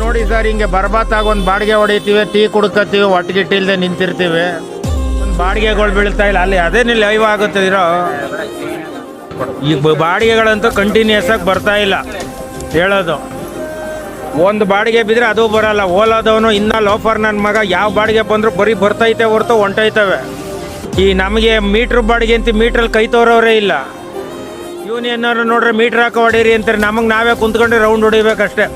ನೋಡಿ ಸರ್, ಹಿಂಗೆ ಬರ್ಬಾತಾಗ ಒಂದು ಬಾಡಿಗೆ ಹೊಡಿತೀವಿ, ಟೀ ಕುಡ್ಕತ್ತೀವಿ, ಒಟ್ಟಿಗಿಟ್ಟು ಇಲ್ಲದೆ ನಿಂತಿರ್ತೀವಿ, ಒಂದು ಬಾಡಿಗೆಗಳು ಬೀಳ್ತಾ ಇಲ್ಲ. ಅಲ್ಲಿ ಅದೇನು ಲೈವ್ ಆಗುತ್ತೆ ಇರೋ ಈ ಬಾಡಿಗೆಗಳಂತೂ ಕಂಟಿನ್ಯೂಸ್ ಆಗಿ ಬರ್ತಾ ಇಲ್ಲ. ಹೇಳೋದು ಒಂದು ಬಾಡಿಗೆ ಬಿದ್ದರೆ ಅದು ಬರಲ್ಲ. ಓಲಾದವನು ಇನ್ನ ಲೋಫರ್ ನನ್ನ ಮಗ ಯಾವ ಬಾಡಿಗೆ ಬಂದರೂ ಬರೀ ಬರ್ತೈತೆ ಹೊರತು ಹೊಂಟೈತವೆ. ಈ ನಮಗೆ ಮೀಟ್ರ್ ಬಾಡಿಗೆ ಅಂತ ಮೀಟ್ರಲ್ಲಿ ಕೈ ತೋರೋರೇ ಇಲ್ಲ. ಯೂನಿಯನ್ನವರು ನೋಡ್ರೆ ಮೀಟ್ರ್ ಹಾಕೋ ಹೊಡೀರಿ ಅಂತಾರೆ, ನಮಗೆ ನಾವೇ ಕುಂತ್ಕೊಂಡು ರೌಂಡ್ ಹೊಡಿಬೇಕಷ್ಟೇ.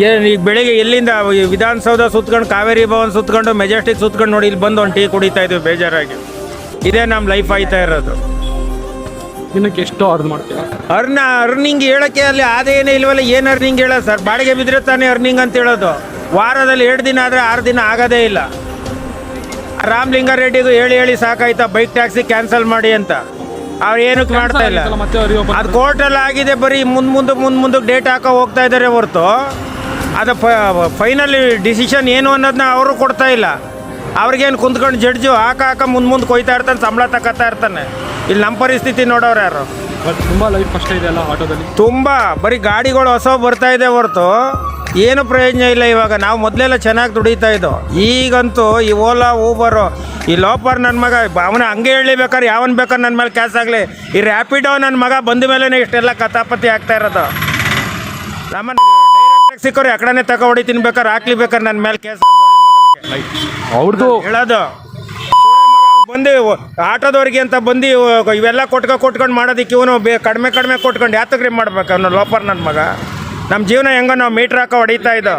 ಏನು ಈಗ ಬೆಳಿಗ್ಗೆ ಎಲ್ಲಿಂದ ವಿಧಾನಸೌಧ ಸುತ್ಕೊಂಡು, ಕಾವೇರಿ ಭವನ್ ಸುತ್ಕೊಂಡು, ಮೆಜೆಸ್ಟಿಕ್ ಸುತ್ಕೊಂಡು ನೋಡಿ ಇಲ್ಲಿ ಬಂದು ಒಂದು ಟೀ ಕುಡಿತಾ ಇದ್ವಿ ಬೇಜಾರಾಗಿ. ಇದೇ ನಮ್ಮ ಲೈಫ್ ಆಯ್ತಾ ಇರೋದು. ದಿನಕ್ಕೆ ಎಷ್ಟು ಅರ್ನ್ ಮಾಡ್ತೀರಾ? ಅರ್ನಿಂಗ್ ಹೇಳೋಕ್ಕೆ ಅಲ್ಲಿ ಅದೇನೇ ಇಲ್ವಲ್ಲ. ಏನು ಅರ್ನಿಂಗ್ ಹೇಳೋದು ಸರ್? ಬಾಡಿಗೆ ಬಿದ್ದರೆ ತಾನೇ ಅರ್ನಿಂಗ್ ಅಂತ ಹೇಳೋದು. ವಾರದಲ್ಲಿ 2 ದಿನ ಆದರೆ 6 ದಿನ ಆಗೋದೇ ಇಲ್ಲ. ರಾಮಲಿಂಗಾರೆಡ್ಡಿಗೂ ಹೇಳಿ ಸಾಕಾಯ್ತಾ ಬೈಕ್ ಟ್ಯಾಕ್ಸಿ ಕ್ಯಾನ್ಸಲ್ ಮಾಡಿ ಅಂತ. ಅವ್ರು ಏನಕ್ಕೆ ಮಾಡ್ತಾ ಇಲ್ಲ. ಅದು ಕೋರ್ಟಲ್ಲಿ ಆಗಿದೆ, ಬರೀ ಮುಂದಕ್ಕೆ ಡೇಟ್ ಹಾಕೋ ಹೋಗ್ತಾ ಇದ್ದಾರೆ ಹೊರತು ಅದು ಫೈನಲ್ ಡಿಸಿಷನ್ ಏನು ಅನ್ನೋದನ್ನ ಅವರು ಕೊಡ್ತಾ ಇಲ್ಲ. ಅವ್ರಿಗೇನು ಕುಂತ್ಕೊಂಡು ಜಡ್ಜು ಹಾಕ ಮುಂದೆ ಕೊಯ್ತಾ ಇರ್ತಾನೆ, ಸಂಬಳ ತಗೋತಾ ಇರ್ತಾನೆ. ಇಲ್ಲಿ ನಮ್ಮ ಪರಿಸ್ಥಿತಿ ನೋಡೋರು ಯಾರು? ತುಂಬ ಲೈಫ್ ಕಷ್ಟ ಇದೆ ಅಲ್ಲ ಆಟೋದಲ್ಲಿ. ತುಂಬ ಬರೀ ಗಾಡಿಗಳು ಹೊಸ ಬರ್ತಾ ಇದೆ ಹೊರತು ಏನು ಪ್ರಯೋಜನ ಇಲ್ಲ. ಇವಾಗ ನಾವು ಮೊದಲೆಲ್ಲ ಚೆನ್ನಾಗಿ ದುಡಿತಾ ಇದ್ದೋ. ಈಗಂತೂ ಈ ಓಲಾ ಊಬರು, ಈ ಲೋಪರ್ ನನ್ನ ಮಗ ಅವನ ಹಂಗೆ ಹೇಳಬೇಕಾದ್ರೆ ಯಾವನ್ ಬೇಕಾದ್ರೆ ನನ್ನ ಮೇಲೆ ಕ್ಯಾಸ್ ಆಗಲಿ. ಈ ರ್ಯಾಪಿಡೋ ನನ್ನ ಮಗ ಬಂದ ಮೇಲೆ ಇಷ್ಟೆಲ್ಲ ಕಥಾಪತಿ ಆಗ್ತಾ ಇರೋದು. ನಮ್ಮನ್ನ ಡೈರೆಕ್ಟ್ ಟ್ಯಾಕ್ಸಿ ಸಿಕ್ಕೋರು ಎಕಡನೆ ತಗೋ ಹೊಡಿತೀನಿ, ಬೇಕಾದ್ರೆ ಹಾಕ್ಲಿ, ಬೇಕಾದ್ರೆ ನನ್ನ ಮೇಲೆ ಕೇಸ್ ಅವ್ರದ್ದು ಹೇಳೋದು. ಬಂದು ಆಟೋದವ್ರಿಗೆ ಅಂತ ಬಂದು ಇವೆಲ್ಲ ಕೊಟ್ಕೊಂಡು ಮಾಡೋದಕ್ಕೆ ಇವನು ಕಡಿಮೆ ಕೊಟ್ಕೊಂಡು ಯಾತಕ್ರಿ ಮಾಡ್ಬೇಕು ಅವನು ಲೋಪರ್ ನನ್ನ ಮಗ? ನಮ್ಮ ಜೀವನ ಹೆಂಗೋ ನಾವು ಮೀಟ್ರ್ ಹಾಕೋ ಹೊಡಿತಾ ಇದ್ದೋ.